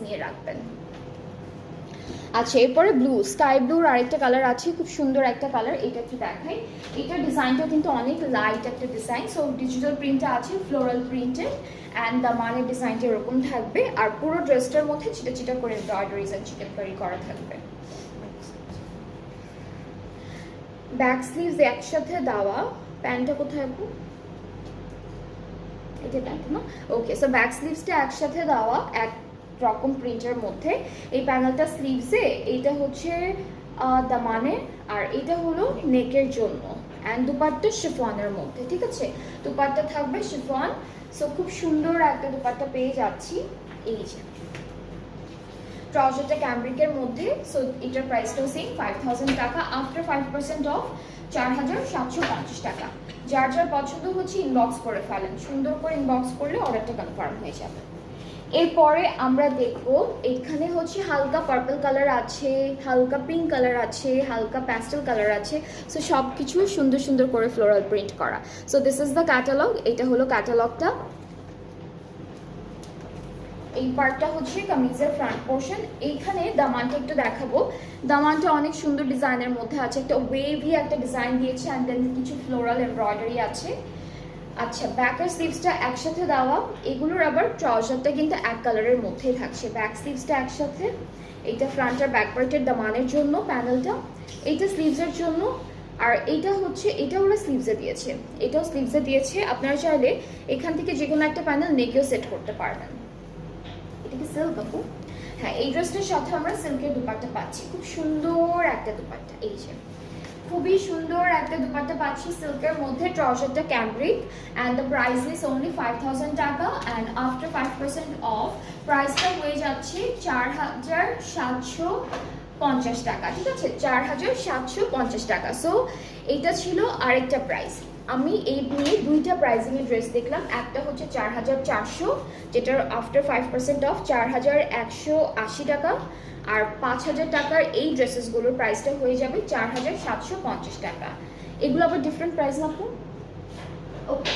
নিয়ে রাখবেন। আচ্ছা, এরপরে ব্লু, স্কাই ব্লুর আরেকটা কালার আছে, খুব সুন্দর একটা কালার। এটা একটু দেখাই, এটার ডিজাইনটা কিন্তু অনেক লাইট একটা ডিজাইন। সো ডিজিটাল প্রিন্টটা আছে, ফ্লোরাল প্রিন্টেড, অ্যান্ড দামানের ডিজাইনটা এরকম থাকবে। আর পুরো ড্রেসটার মধ্যে চিটা চিটা করে এমব্রয়ডারিজ অ্যান্ড চিকেনকারি করা থাকবে। ব্যাক স্লিভস একসাথে দেওয়া, প্যান্টটা কোথায় আপু? এটা প্যান্ট না? ওকে, সো ব্যাক স্লিভসটা একসাথে দেওয়া এক রকম প্রিন্টের মধ্যে। এই প্যানেলটা স্লিভসে, এইটা হচ্ছে দামানে, আর এটা হলো নেকের জন্য। অ্যান্ড দুপাট্টা শিফনের মধ্যে, ঠিক আছে? দুপাট্টা থাকবে শিফন। সো খুব সুন্দর একটা দুপাট্টা পেয়ে যাচ্ছি। এই যে ট্রাউজারটা ক্যামব্রিকের মধ্যে। সো এটার প্রাইসটাও সেম 5000 টাকা, আফটার 5% অফ 4750 টাকা। যার যার পছন্দ হচ্ছে ইনবক্স করে ফেলেন, সুন্দর করে ইনবক্স করলে অর্ডারটা কনফার্ম হয়ে যাবে। এরপরে আমরা দেখব, এখানে হচ্ছে হালকা পার্পল কালার আছে, হালকা পিঙ্ক কালার আছে, হালকা প্যাস্টেল কালার আছে। সো সব কিছু সুন্দর সুন্দর করে ফ্লোরাল প্রিন্ট করা। So this is the catalogue. এটা হলো ক্যাটালগটা। এই পার্টটা হচ্ছে কামিজের ফ্রন্ট পোর্শন। এইখানে দামানটা একটু দেখাবো। দামানটা অনেক সুন্দর ডিজাইনের মধ্যে আছে, একটা ওয়েভি একটা ডিজাইন দিয়েছে, অ্যান্ড দেন কিছু ফ্লোরাল এমব্রয়ডারি আছে। আচ্ছা, ব্যাকের স্লিভসটা একসাথে দেওয়া। এগুলোর আবার ট্রাউজারটা কিন্তু এক কালারের মধ্যেই থাকছে। ব্যাক স্লিভসটা একসাথে, এইটা ফ্রন্ট আর ব্যাক পার্টের দামানের জন্য প্যানেলটা, এইটা স্লিভসের জন্য। আর এইটা হচ্ছে, এটা ওরা স্লিভসে দিয়েছে, এটাও স্লিভসে দিয়েছে। আপনারা চাইলে এখান থেকে যে কোনো একটা প্যানেল নেকেও সেট করতে পারবেন। এটা কি সিল্ক আপু? হ্যাঁ, এই ড্রেসটার সাথে আমরা সিল্কের দুপাট্টা পাচ্ছি, খুব সুন্দর একটা দুপাট্টা। এই যে খুবই সুন্দর একটা দুপাট্টা পাচ্ছি সিল্কের মধ্যে। ট্রাউজারটা cambric, and the price is only 5000 টাকা, অ্যান্ড আফটার 5% অফ প্রাইসটা হয়ে যাচ্ছে 4750 টাকা, ঠিক আছে? 4750 টাকা। সো এইটা ছিল আরেকটা প্রাইস। আমি এই নিয়ে দুইটা প্রাইসিংয়ের ড্রেস দেখলাম। একটা হচ্ছে 4400, যেটার আফটার 5% অফ 4180 টাকা, আর 5000 টাকার এই ড্রেসেসগুলোর প্রাইসটা হয়ে যাবে 4750 টাকা। এগুলো আবার ডিফারেন্ট প্রাইস না আপু? ওকে।